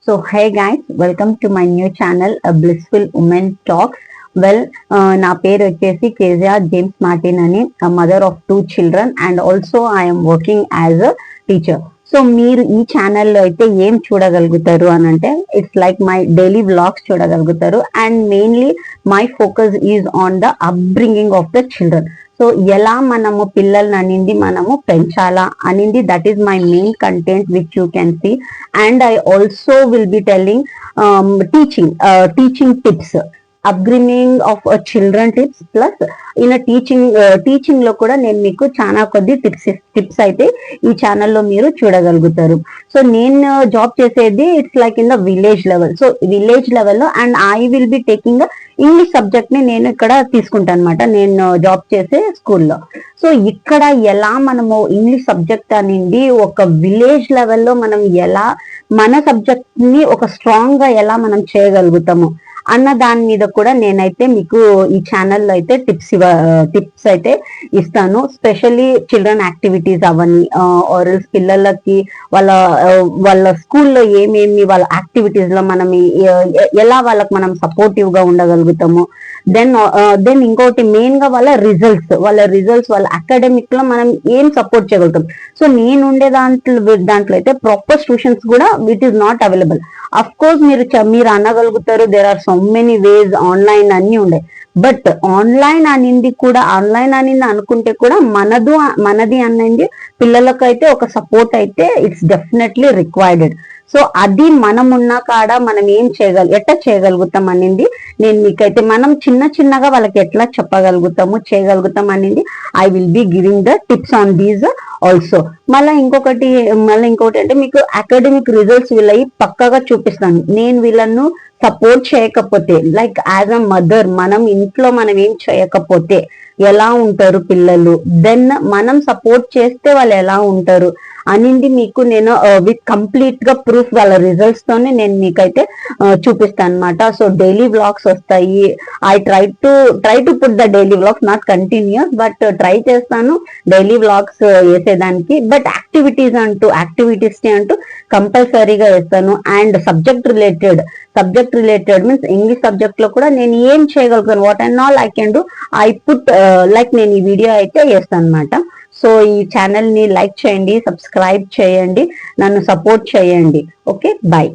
So hey guys, welcome to my new channel, A Blissful Women Talk. Well, నా పేరు వచ్చేసి Keziah James Martin అని, mother of 2 children and also I'm working as a teacher. So మీరు ఈ ఛానల్లో అయితే ఏం చూడగలుగుతారు అని అంటే, it's like my daily vlogs చూడగలుగుతారు. And mainly my focus is on the upbringing of the children. So ఎలా మనము పిల్లల్ని అనింది మనము పెంచాలా అనింది, that is my main content which you can see. And I also will be telling teaching tips, upbringing of children tips plus in teaching లో కూడా నేను మీకు చాలా కొద్ది టిప్స్ అయితే ఈ ఛానల్లో మీరు చూడగలుగుతారు. సో నేను జాబ్ చేసేది it's like in the village level. So village లెవెల్లో and I will be taking English subject ని నేను ఇక్కడ తీసుకుంటాను అనమాట, నేను జాబ్ చేసే స్కూల్లో. సో ఇక్కడ ఎలా మనము ఇంగ్లీష్ సబ్జెక్ట్ అనేది ఒక విలేజ్ లెవెల్లో మనం ఎలా మన సబ్జెక్ట్ ని ఒక స్ట్రాంగ్ గా ఎలా మనం చేయగలుగుతాము అన్న దాని మీద కూడా నేనైతే మీకు ఈ ఛానల్లో అయితే టిప్స్ అయితే ఇస్తాను. స్పెషల్లీ చిల్డ్రన్ యాక్టివిటీస్ అవన్నీ, ఆర్ పిల్లలకి వాళ్ళ స్కూల్లో ఏమేమి వాళ్ళ యాక్టివిటీస్ లో మనం ఎలా వాళ్ళకి మనం సపోర్టివ్ గా ఉండగలుగుతాము. దెన్ ఇంకోటి మెయిన్ గా వాళ్ళ రిజల్ట్స్ వాళ్ళ అకాడమిక్ లో మనం ఏం సపోర్ట్ చేయగలుగుతాం. సో నేను ఉండే దాంట్లో అయితే ప్రాపర్ ట్యూషన్స్ కూడా it is not available. Of course మీరు అనగలుగుతారు there are so many ways, online అన్ని ఉండే. బట్ ఆన్లైన్ అనింది అనుకుంటే కూడా మనది అన్నది పిల్లలకు అయితే ఒక సపోర్ట్ అయితే ఇట్స్ డెఫినెట్లీ రిక్వైర్డ్. సో అది మనం ఉన్న కాడ మనం ఎట్లా చేయగలుగుతాం అనింది నేను మీకైతే మనం చిన్నగా వాళ్ళకి ఎట్లా చేయగలుగుతాం అనింది I will be giving the tips on these also. మళ్ళీ ఇంకొకటి అంటే మీకు అకాడమిక్ రిజల్ట్స్ వీళ్ళవి పక్కగా చూపిస్తాను. నేను వీళ్ళను సపోర్ట్ చేయకపోతే, లైక్ యాజ్ అ మదర్ మనం ఇంట్లో మనం ఏం చేయకపోతే ఎలా ఉంటారు పిల్లలు, దెన్ మనం సపోర్ట్ చేస్తే వాళ్ళు ఎలా ఉంటారు అనింది మీకు నేను విత్ కంప్లీట్ గా ప్రూఫ్ వాళ్ళ రిజల్ట్స్ తోనే నేను మీకైతే చూపిస్తాను అనమాట. సో డైలీ వ్లాగ్స్ వస్తాయి. I try to put the daily vlogs, not continuous, but try చేస్తాను డైలీ వ్లాగ్స్ వేసేదానికి. బట్ యాక్టివిటీస్ అంటూ కంపల్సరీగా వేస్తాను. And subject related means English subject లో కూడా నేను ఏం చేయగలుగుతాను, what and all I can do, I put like నేను ఈ వీడియో అయితే చేస్తాను అనమాట. సో ఈ ఛానల్ ని లైక్ చేయండి, సబ్స్క్రైబ్ చేయండి, నన్ను సపోర్ట్ చేయండి. Okay, bye.